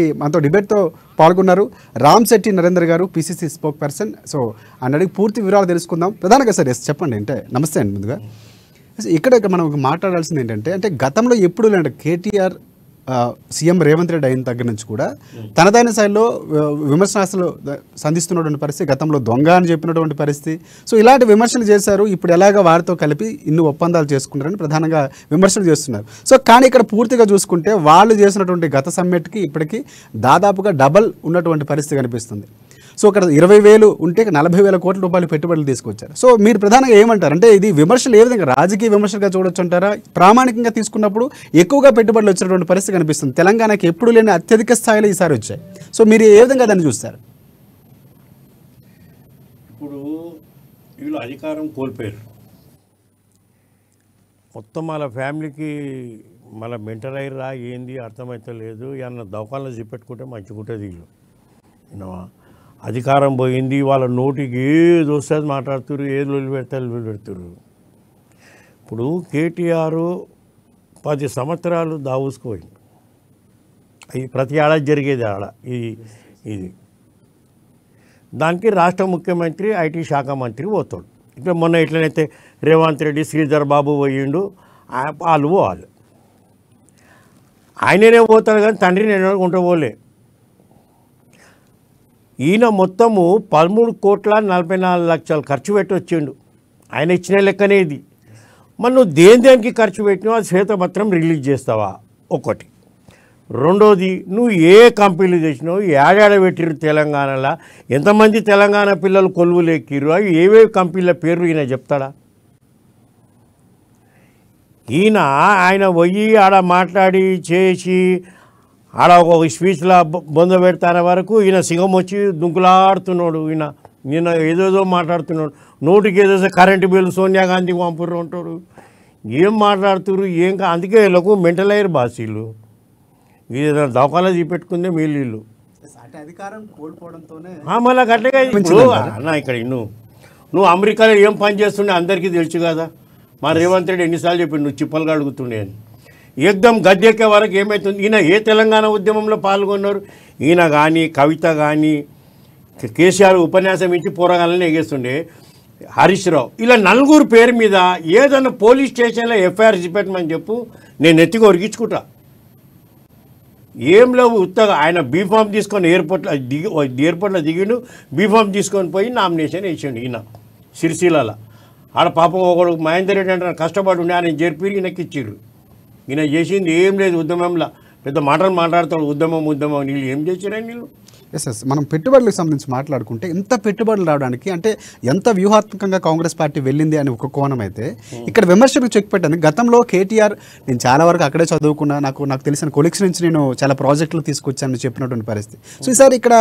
మనతో డిబేట్తో పాల్గొన్నారు రామ్శెట్టి నరేంద్ర గారు, పిసిసి స్పోక్ పర్సన్. సో ఆయన అడిగి పూర్తి వివరాలు తెలుసుకుందాం. ప్రధానంగా సార్ చెప్పండి. అంటే నమస్తే అండి. ముందుగా ఇక్కడ మనం మాట్లాడాల్సింది ఏంటంటే, అంటే గతంలో ఎప్పుడు లేదంటే కేటీఆర్ సీఎం రేవంత్ రెడ్డి అయిన దగ్గర నుంచి కూడా తనదైన స్థాయిలో విమర్శనాలు సంధిస్తున్నటువంటి పరిస్థితి, గతంలో దొంగ అని చెప్పినటువంటి పరిస్థితి. సో ఇలాంటి విమర్శలు చేశారు. ఇప్పుడు ఎలాగ వారితో కలిపి ఇన్ని ఒప్పందాలు చేసుకుంటారని ప్రధానంగా విమర్శలు చేస్తున్నారు. సో కానీ ఇక్కడ పూర్తిగా చూసుకుంటే వాళ్ళు చేసినటువంటి గత సమ్మిట్కి ఇప్పటికీ దాదాపుగా డబల్ ఉన్నటువంటి పరిస్థితి కనిపిస్తుంది. సో అక్కడ 20,000 ఉంటే 40,000 కోట్ల రూపాయలు పెట్టుబడులు తీసుకొచ్చారు. సో మీరు ప్రధానంగా ఏమంటారు? అంటే ఇది విమర్శలు ఏ విధంగా రాజకీయ విమర్శలుగా చూడొచ్చు అంటారా? ప్రామాణికంగా తీసుకున్నప్పుడు ఎక్కువగా పెట్టుబడులు వచ్చినటువంటి పరిస్థితి కనిపిస్తుంది. తెలంగాణకి ఎప్పుడు లేని అత్యధిక స్థాయిలో ఈసారి వచ్చాయి. సో మీరు ఏ విధంగా దాన్ని చూస్తారు? ఇప్పుడు వీళ్ళు అధికారం కోల్పోయారు. మొత్తం వాళ్ళ ఫ్యామిలీకి మళ్ళీ మెంటల్ అయ్యిరా ఏంది అర్థమైతే లేదు. ఏమన్నా దవాఖానలో చూపెట్టుకుంటే మంచిగుంటుంది. వీళ్ళు విన్నావా, అధికారం పోయింది, వాళ్ళ నోటికి ఏది వస్తుంది మాట్లాడుతున్నారు, ఏది వదిలిపెడతారు. ఇప్పుడు కేటీఆర్ 10 సంవత్సరాలు దావుసుకోయింది. అది ప్రతి ఏడాది జరిగేది ఇది దానికి రాష్ట్ర ముఖ్యమంత్రి ఐటీ శాఖ మంత్రి పోతాడు. ఇట్లా మొన్న ఎట్లనైతే రేవంత్ రెడ్డి శ్రీధర్ బాబు పోయిండు, వాళ్ళు పోవాలి. ఆయననే పోతాడు కానీ తండ్రి నేను ఉంటే పోలే. ఈయన మొత్తము 13,44,00,000 ఖర్చు పెట్టి వచ్చిండు. ఆయన ఇచ్చిన లెక్కనే ఇది. మరి నువ్వు దేనికి ఖర్చు పెట్టినావు అది శ్వేతపత్రం రిలీజ్ చేస్తావా? ఒకటి. రెండోది, నువ్వు ఏ కంపెనీలు తెచ్చినావు, ఏడాడ పెట్టిరు తెలంగాణలో, ఎంతమంది తెలంగాణ పిల్లలు కొలువులు ఎక్కిరు, అవి ఏవే కంపెనీల పేర్లు ఈయన చెప్తాడా? ఆయన పోయి ఆడ మాట్లాడి చేసి ఆడ ఒక స్పీచ్లా బొంద పెడతాన వరకు ఈయన సింగం వచ్చి దుంకులాడుతున్నాడు. ఈయన ఏదేదో మాట్లాడుతున్నాడు. నోటికి ఏదో కరెంటు బిల్లు సోనియా గాంధీ పంపుర్రు అంటారు. ఏం మాట్లాడుతున్నారు ఏం అందుకే వీళ్ళకు మెంటల్ అయ్యారు బాసీలు. ఏదైనా దవాఖానా చూపెట్టుకుందే వీళ్ళు అధికారం కోల్పోవడంతోనే మళ్ళీ గట్టిగా అన్న ఇక్కడ నువ్వు అమెరికాలో ఏం పని చేస్తుండే అందరికీ తెలుసు కదా. మా రేవంత్ రెడ్డి ఎన్నిసార్లు చెప్పి నువ్వు చిప్పలుగా అడుగుతుండే అని. ఏకదం గద్దెక్కే వరకు ఏమవుతుంది? ఈయన ఏ తెలంగాణ ఉద్యమంలో పాల్గొన్నారు? ఈయన కానీ కవిత కానీ కేసీఆర్ ఉపన్యాసం ఇచ్చి పోరగాలని ఎగేస్తుండే. హరీష్ రావు ఇలా 4 పేరు మీద ఏదన్నా పోలీస్ స్టేషన్లో ఎఫ్ఐఆర్ చూపెట్టమని చెప్పు, నేను ఎత్తికి ఒరిగించుకుంటా. ఏం లేవు ఉత్తగా ఆయన బీఫామ్ తీసుకొని ఎయిర్పోర్ట్లో దిగిండు. బీఫామ్ తీసుకొని పోయి నామినేషన్ వేసిండు. ఈయన సిరిసిల్లలో ఆడ పాపం ఒకడు మహేందర్ రెడ్డి అంటే కష్టపడి ఉండి ఆయన జరిపి ఈయనకి ఇచ్చిర్రు. ఈయన చేసింది ఏం లేదు. ఉద్యమంలో పెద్ద మాటలు మాట్లాడతాడు. ఉద్యమం వీళ్ళు ఏం చేసిరండి వీళ్ళు? ఎస్ మనం పెట్టుబడులకు సంబంధించి మాట్లాడుకుంటే ఎంత పెట్టుబడులు రావడానికి అంటే ఎంత వ్యూహాత్మకంగా కాంగ్రెస్ పార్టీ వెళ్ళింది అని ఒక కోణం అయితే, ఇక్కడ విమర్శకు చెక్ పెట్టాను. గతంలో కేటీఆర్ నేను చాలా వరకు అక్కడే చదువుకున్నా, నాకు తెలిసిన కొలీగ్స్ నుంచి నేను చాలా ప్రాజెక్టులు తీసుకొచ్చానని చెప్పినటువంటి పరిస్థితి. సో ఈసారి ఇక్కడ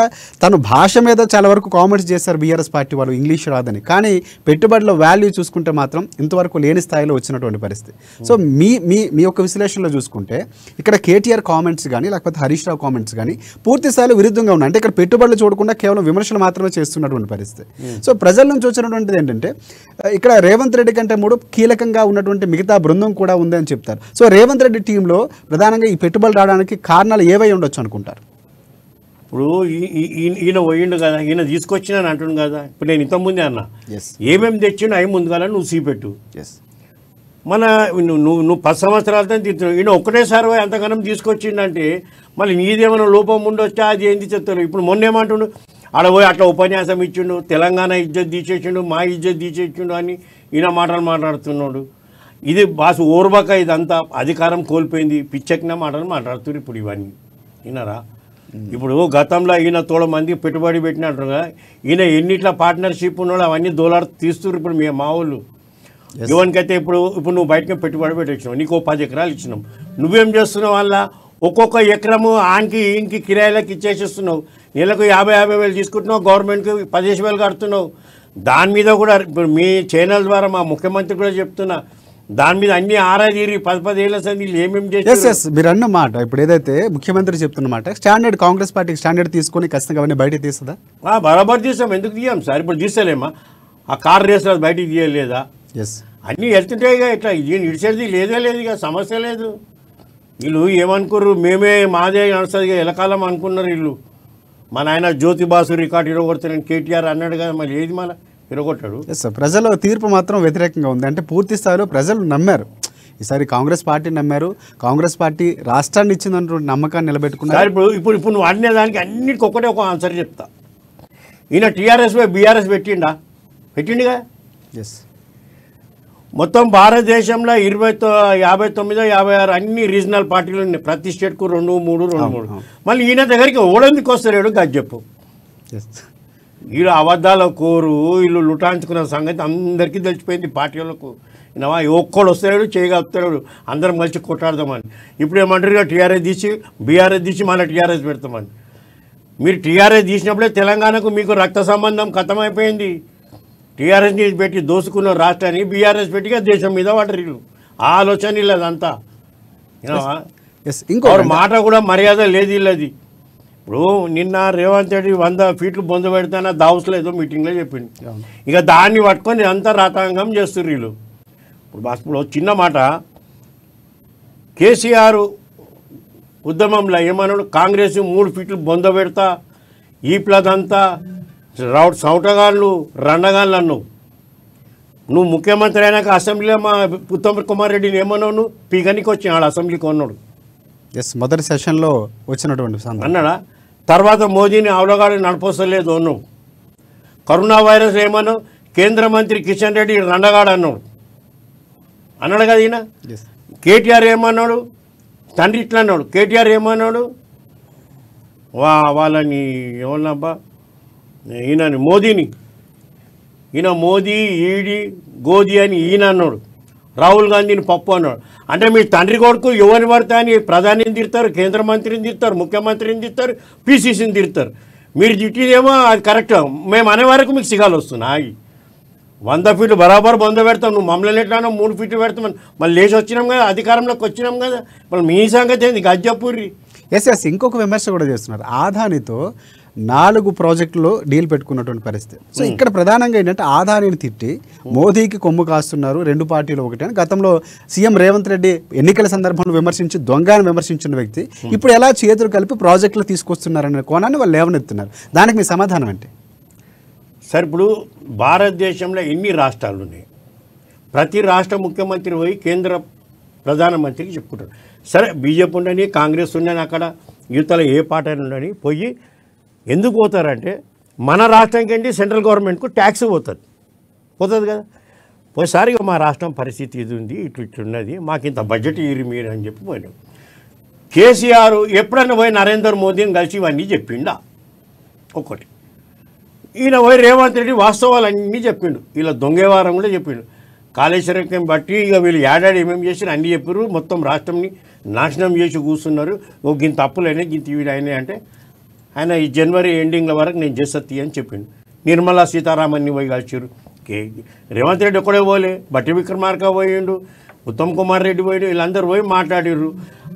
తను భాష మీద చాలా వరకు కామెంట్స్ చేశారు బీఆర్ఎస్ పార్టీ వాళ్ళు, ఇంగ్లీష్ రాదని. కానీ పెట్టుబడుల వాల్యూ చూసుకుంటే మాత్రం ఇంతవరకు లేని స్థాయిలో వచ్చినటువంటి పరిస్థితి. సో మీ యొక్క విశ్లేషణలో చూసుకుంటే ఇక్కడ కేటీఆర్ కామెంట్స్ కానీ లేకపోతే హరీష్ రావు కామెంట్స్ కానీ పూర్తి స్థాయిలో విరుద్ధంగా ఉన్నాయి. అంటే ఇక్కడ పెట్టుబడులు చూడకుండా కేవలం విమర్శలు మాత్రమే చేస్తున్నటువంటి పరిస్థితి. సో ప్రజల నుంచి వచ్చినటువంటిది ఏంటంటే, ఇక్కడ రేవంత్ రెడ్డి కంటే కీలకంగా ఉన్నటువంటి మిగతా బృందం కూడా ఉందని చెప్తారు. సో రేవంత్ రెడ్డి టీంలో ప్రధానంగా ఈ పెట్టుబడులు రావడానికి కారణాలు ఏవై ఉండొచ్చు అనుకుంటారు? ఇప్పుడు ఈయన పోయిండు కదా, ఈయన తీసుకొచ్చినా అంటుండు కదా. ఇప్పుడు నేను ఇంతకుముందే అన్నా ఏమేమి తెచ్చిండు అవి ముందుగా నువ్వు సీపెట్టు. మన నువ్వు 10 సంవత్సరాలతో తింటున్నావు. ఈయన ఒక్కటేసారి అంతగానం తీసుకొచ్చిండంటే మళ్ళీ నీదేమైనా లోపం ఉండొచ్చా, అది ఏంది చెప్తారు. ఇప్పుడు మొన్న ఏమంటుండు, ఆడ పోయి అట్లా ఉపన్యాసం ఇచ్చిండు, తెలంగాణ ఇజ్జత్ తీసేసిండు, మా ఇజ్జత్ తీసేసిండు అని ఈయన మాటలు మాట్లాడుతున్నాడు. ఇది బాసు ఓర్వక ఇదంతా అధికారం కోల్పోయింది, పిచ్చెక్కిన మాటలు మాట్లాడుతున్నారు. ఇప్పుడు ఇవన్నీ వినరా? ఇప్పుడు గతంలో ఈయన తోడ మంది పెట్టుబడి పెట్టినట్టుగా ఈయన ఎన్నిట్లా పార్ట్నర్షిప్ ఉన్నాడు అవన్నీ దోలాడు తీస్తున్నారు. ఇప్పుడు మా వాళ్ళు ఎవరికైతే ఇప్పుడు నువ్వు బయటకు పెట్టుబడి పెట్టించినావు, నీకు 10 ఎకరాలు ఇచ్చినావు, నువ్వేం చేస్తున్నావు? వల్ల ఒక్కొక్క ఎకరము ఈయనకి కిరాయిలకు ఇచ్చేసిస్తున్నావు. నెలకు 50,000 తీసుకుంటున్నావు, గవర్నమెంట్కి 15,000 కడుతున్నావు. దాని మీద కూడా ఇప్పుడు మీ ఛానల్ ద్వారా మా ముఖ్యమంత్రి కూడా చెప్తున్నా, దాని మీద అన్ని ఆరాధీరి 10 ఏళ్ళ సంది ఏమేమి చేసి మీరు అన్న మాట ఇప్పుడు ఏదైతే ముఖ్యమంత్రి చెప్తున్నమాట స్టాండర్డ్ కాంగ్రెస్ పార్టీకి స్టాండర్డ్ తీసుకొని ఖచ్చితంగా అవన్నీ బయటకు తీస్తుందా? బరాబర్ తీస్తాం. ఎందుకు తీయం సార్? ఇప్పుడు తీస్తలేమా? ఆ కార్ రేసులో బయటికి తీయలేదా? అన్నీ వెళ్తుంటే ఇక ఇట్లా ఇడిచేది లేదే లేదు, ఇక సమస్య లేదు. వీళ్ళు ఏమనుకుర్రు, మేమే మాదే నడుస్తుంది ఎలకాలం అనుకున్నారు వీళ్ళు. మన ఆయన జ్యోతిబాసు రికార్డు ఇరగొడతానని కేటీఆర్ అన్నాడు కదా, మరి ఏది మళ్ళీ ఇరగొట్టాడు. ఎస్ సార్, ప్రజల తీర్పు మాత్రం వ్యతిరేకంగా ఉంది. అంటే పూర్తి స్థాయిలో ప్రజలు నమ్మారు, ఈసారి కాంగ్రెస్ పార్టీ నమ్మారు, కాంగ్రెస్ పార్టీ రాష్ట్రాన్ని ఇచ్చిందంటే నమ్మకాన్ని నిలబెట్టుకున్నారు. ఇప్పుడు నువ్వు అడినే దానికి అన్నిటికీ ఒకటే ఒక ఆన్సర్ చెప్తా. ఈయన టీఆర్ఎస్ బీఆర్ఎస్ పెట్టిండుగా. ఎస్, మొత్తం భారతదేశంలో 59, 56 అన్ని రీజనల్ పార్టీలు ఉన్నాయి. ప్రతి స్టేట్కు 2, 3. మళ్ళీ ఈయన దగ్గరికి ఓడెందుకు వస్తాడు అది చెప్పు. వీళ్ళు అబద్ధాల కోరు, వీళ్ళు లుటాంచుకున్న సంగతి అందరికీ తెలిసిపోయింది పార్టీలకు. ఒక్కడు వస్తాడు చేయగలుగుతాడు, అందరం కలిసి కొట్టాడదామని. ఇప్పుడు ఏమంటారు, టీఆర్ఎస్ తీసి బీఆర్ఎస్ తీసి మళ్ళీ టీఆర్ఎస్ పెడతామని. మీరు టీఆర్ఎస్ తీసినప్పుడే తెలంగాణకు మీకు రక్త సంబంధం ఖతమైపోయింది. టీఆర్ఎస్ని పెట్టి దోసుకున్న రాష్ట్రాన్ని బీఆర్ఎస్ పెట్టిగా దేశం మీద పడరు. ఆ ఆలోచన ఇల్లదంతా. ఇంకో మాట కూడా మర్యాద లేదు ఇల్లది. ఇప్పుడు నిన్న రేవంత్ రెడ్డి 100 ఫీట్లు బొంద పెడతాన దావస్లో ఏదో మీటింగ్లో చెప్పింది. ఇక దాన్ని పట్టుకొని అంతా రాతాంగం చేస్తారు వీళ్ళు. ఇప్పుడు చిన్న మాట, కేసీఆర్ ఉద్యమంలో ఏమన్నాడు, కాంగ్రెస్ 3 ఫీట్లు బొంద పెడతా, ఈ ప్లదంతా సౌటగాళ్ళు రండగాళ్ళు అన్నావు. నువ్వు ముఖ్యమంత్రి అయినాక అసెంబ్లీలో మా ఉత్తమ్ కుమార్ రెడ్డిని ఏమన్నావు, నువ్వు పీకనికి వచ్చినాడు అసెంబ్లీకి ఉన్నాడు. మొదటి సెషన్లో వచ్చినటువంటి అన్నాడా. తర్వాత మోదీని అవలగాడు నడిపోస్తలేదు అన్నావు. కరోనా వైరస్ ఏమన్నావు, కేంద్ర మంత్రి కిషన్ రెడ్డి రండగాడు అన్నాడు కదా ఈయన. కేటీఆర్ ఏమన్నాడు, తండ్రి ఇట్లా అన్నాడు. కేటీఆర్ ఏమన్నాడు, వాళ్ళని ఏమన్నాబ్బా ఈయనని ఈయన మోదీ ఈడి గోదీ అని ఈయన అన్నాడు. రాహుల్ గాంధీని పప్పు అన్నాడు. అంటే మీ తండ్రి కొడుకు ఎవరిని పడితే అని ప్రధానిని తిడతారు, కేంద్ర మంత్రిని తిడతారు, ముఖ్యమంత్రిని తిడతారు, పీసీసీని తిడతారు. మీరు తిట్టిదేమో అది కరెక్ట్, మేము అనే వరకు మీకు సిగాలు వస్తున్నాయి. 100 ఫీట్లు బరాబర్ బొంద పెడతాం, నువ్వు మమ్మల్ని ఎట్లానో 3 ఫీట్లు పెడతామని మళ్ళీ లేచి వచ్చినాం కదా, అధికారంలోకి వచ్చినాం కదా, మళ్ళీ మీ సంగతి ఏంది గజ్జపూరి. ఎస్, ఇంకొక విమర్శ కూడా చేస్తున్నారు. ఆదానితో 4 ప్రాజెక్టులో డీల్ పెట్టుకున్నటువంటి పరిస్థితి. సో ఇక్కడ ప్రధానంగా ఏంటంటే ఆదానిని తిట్టి మోదీకి కొమ్ము కాస్తున్నారు 2 పార్టీలు ఒకటి అని గతంలో సీఎం రేవంత్ రెడ్డి ఎన్నికల సందర్భంలో విమర్శించి దొంగని విమర్శించిన వ్యక్తి ఇప్పుడు ఎలా చేతులు కలిపి ప్రాజెక్టులు తీసుకొస్తున్నారనే కోణాన్ని వాళ్ళు లేవనెత్తున్నారు. దానికి మీ సమాధానం ఏంటి? సార్, ఇప్పుడు భారతదేశంలో ఎన్ని రాష్ట్రాలు ఉన్నాయి, ప్రతి రాష్ట్ర ముఖ్యమంత్రి పోయి కేంద్ర ప్రధానమంత్రికి చెప్పుకుంటారు. సరే, బీజేపీ ఉండని, కాంగ్రెస్ ఉండని, అక్కడ యువతలో ఏ పార్టీ ఉండని పోయి ఎందుకు పోతారంటే మన రాష్ట్రానికి ఏంటి సెంట్రల్ గవర్నమెంట్కు ట్యాక్స్ పోతుంది కదా. పోయిసారి మా రాష్ట్రం పరిస్థితి ఇది ఉంది, ఇట్లున్నది, మాకు ఇంత బడ్జెట్ ఇరి మీరు అని చెప్పి పోయినాం. కేసీఆర్ ఎప్పుడన్నా పోయి నరేంద్ర మోదీని కలిసి ఇవన్నీ చెప్పిండా ఒక్కటి. ఈయన పోయి రేవంత్ రెడ్డి వాస్తవాలన్నీ చెప్పిండు, ఇలా దొంగవారం కూడా చెప్పిండు. కాళేశ్వరం బట్టి ఇక వీళ్ళు ఏడాది ఏమేమి చేసినా అన్నీ చెప్పారు. మొత్తం రాష్ట్రంని నాశనం చేసి కూర్చున్నారు. గింత అప్పులైనా గింత వీడైనా అంటే ఆయన ఈ జనవరి ఎండింగ్ల వరకు నేను చేసత్తి అని చెప్పిండు. నిర్మలా సీతారామన్ని పోయి కలిసారు. రేవంత్ రెడ్డి ఒక్కడే పోలే, బట్టి విక్రమార్క పోయిండు, ఉత్తమ్ కుమార్ రెడ్డి పోయాడు, వీళ్ళందరూ పోయి మాట్లాడారు.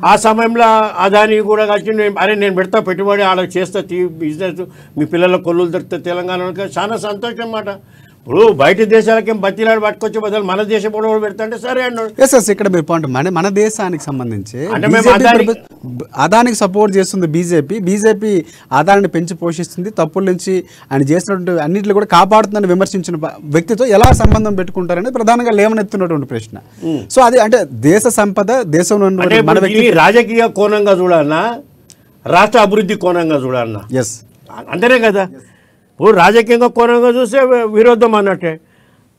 ఆ సమయంలో అదాని కూడా కలిసి నేను పెడతా పెట్టుబడి ఆడ చేస్తా బిజినెస్, మీ పిల్లల కొల్లులు దొరికితే తెలంగాణలో చాలా సంతోషం అన్నమాట. ఇప్పుడు బయట దేశాలకేం బతిలాడు పట్టుకొచ్చే బదులు మన దేశం కూడా పెడతా సరే అన్నాడు. ఇక్కడ మీరు పాయింట్ మన దేశానికి సంబంధించి అదానికి సపోర్ట్ చేస్తుంది బీజేపీ అదానిని పెంచి పోషిస్తుంది, తప్పుల నుంచి ఆయన చేసినటువంటి అన్నింటిలో కూడా కాపాడుతుందని విమర్శించిన వ్యక్తితో ఎలా సంబంధం పెట్టుకుంటారని ప్రధానంగా లేవనెత్తున్నటువంటి ప్రశ్న. సో అది అంటే దేశ సంపద దేశంలో మన రాజకీయ కోణంగా చూడాలన్నా, రాష్ట్ర అభివృద్ధి కోణంగా చూడాలన్నా, ఎస్ అంతేనే కదా. ఇప్పుడు రాజకీయంగా కోణంగా చూస్తే విరోధం అన్నట్టే,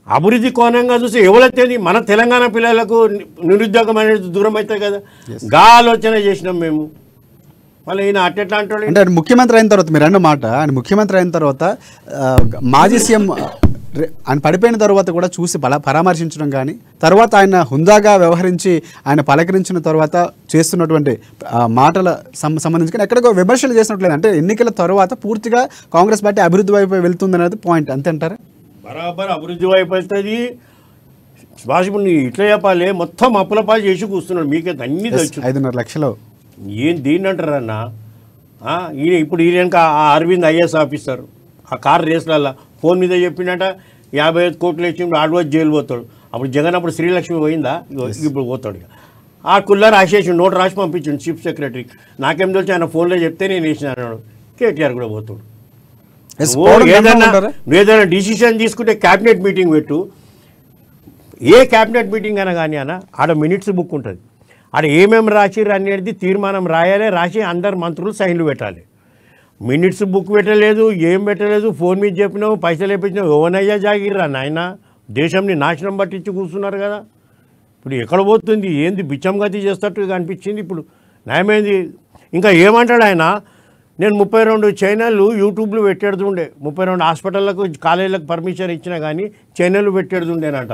అభివృద్ధి కోణంగా చూస్తే ఎవరైతే మన తెలంగాణ పిల్లలకు నిరుద్యోగం అనేది దూరం అవుతాయి కదా. గా ఆలోచన చేసినాం మేము. మళ్ళీ ఈయన అట్టెట్లా అంటాడు అంటే ఆయన ముఖ్యమంత్రి అయిన తర్వాత, మీరు అన్న మాట, ఆయన ముఖ్యమంత్రి అయిన తర్వాత మాజీ సీఎం ఆయన పడిపోయిన తర్వాత కూడా చూసి పరామర్శించడం కానీ, తర్వాత ఆయన హుందాగా వ్యవహరించి ఆయన పలకరించిన తర్వాత చేస్తున్నటువంటి మాటల సంబంధించి కానీ ఎక్కడికో విమర్శలు చేసినట్లేదు. అంటే ఎన్నికల తర్వాత పూర్తిగా కాంగ్రెస్ పార్టీ అభివృద్ధి వైపు వెళ్తుంది అనేది పాయింట్, అంతే అంటారా? బరాబర్ అభివృద్ధి వైపు వెళ్తుంది. ఇప్పుడు ఇట్లా చెప్పాలి, మొత్తం అప్పుల పాలు చేసి కూర్చున్నాడు. మీకైతే అన్ని తెలుసు. 5.5 లక్షలు ఏం దీన్ని అంటారన్నా. ఇప్పుడు ఈయనక అరవింద్ ఐఏఎస్ ఆఫీసర్ ఆ కార్ రేసులల్లా ఫోన్ మీద చెప్పినట్ట 55 కోట్లు వేసి అడ్వాన్స్ జైలు పోతాడు. అప్పుడు జగన్ అప్పుడు శ్రీలక్ష్మి పోయిందా, ఇప్పుడు పోతాడు. ఆ కుల్ల రాసేసి నోట్ రాసి పంపించిండు చీఫ్ సెక్రటరీకి. నాకేం తెలుసు ఆయన ఫోన్లో చెప్తే నేను వేసిన అన్నాడు. కేటీఆర్ కూడా పోతాడు. నువ్వు ఏదైనా డిసిషన్ తీసుకుంటే క్యాబినెట్ మీటింగ్ పెట్టు. ఏ క్యాబినెట్ మీటింగ్ అయినా కానీ అన్న ఆడ మినిట్స్ బుక్ ఉంటుంది. ఆడ ఏమేమి రాసిర్రు అనేది తీర్మానం రాయాలి, రాసి అందరు మంత్రులు సైన్లు పెట్టాలి. మినిట్స్ బుక్ పెట్టలేదు, ఏం పెట్టలేదు. ఫోన్ మీద చెప్పినావు, పైసలు వేయించినావు. ఎవనయ్యా జాగిర్రా నాయన, దేశంని నాశనం పట్టించి కూర్చున్నారు కదా. ఇప్పుడు ఎక్కడ పోతుంది, ఏంది బిచ్చం గతి చేస్తట్టు అనిపించింది. ఇప్పుడు న్యాయమైంది. ఇంకా ఏమంటాడు ఆయన, నేను 32 ఛానళ్ళు యూట్యూబ్లో పెట్టేడుతుండే, 32 హాస్పిటళ్లకు కాలేజీలకు పర్మిషన్ ఇచ్చినా కానీ ఛానళ్ళు పెట్టేడుతుండేనట.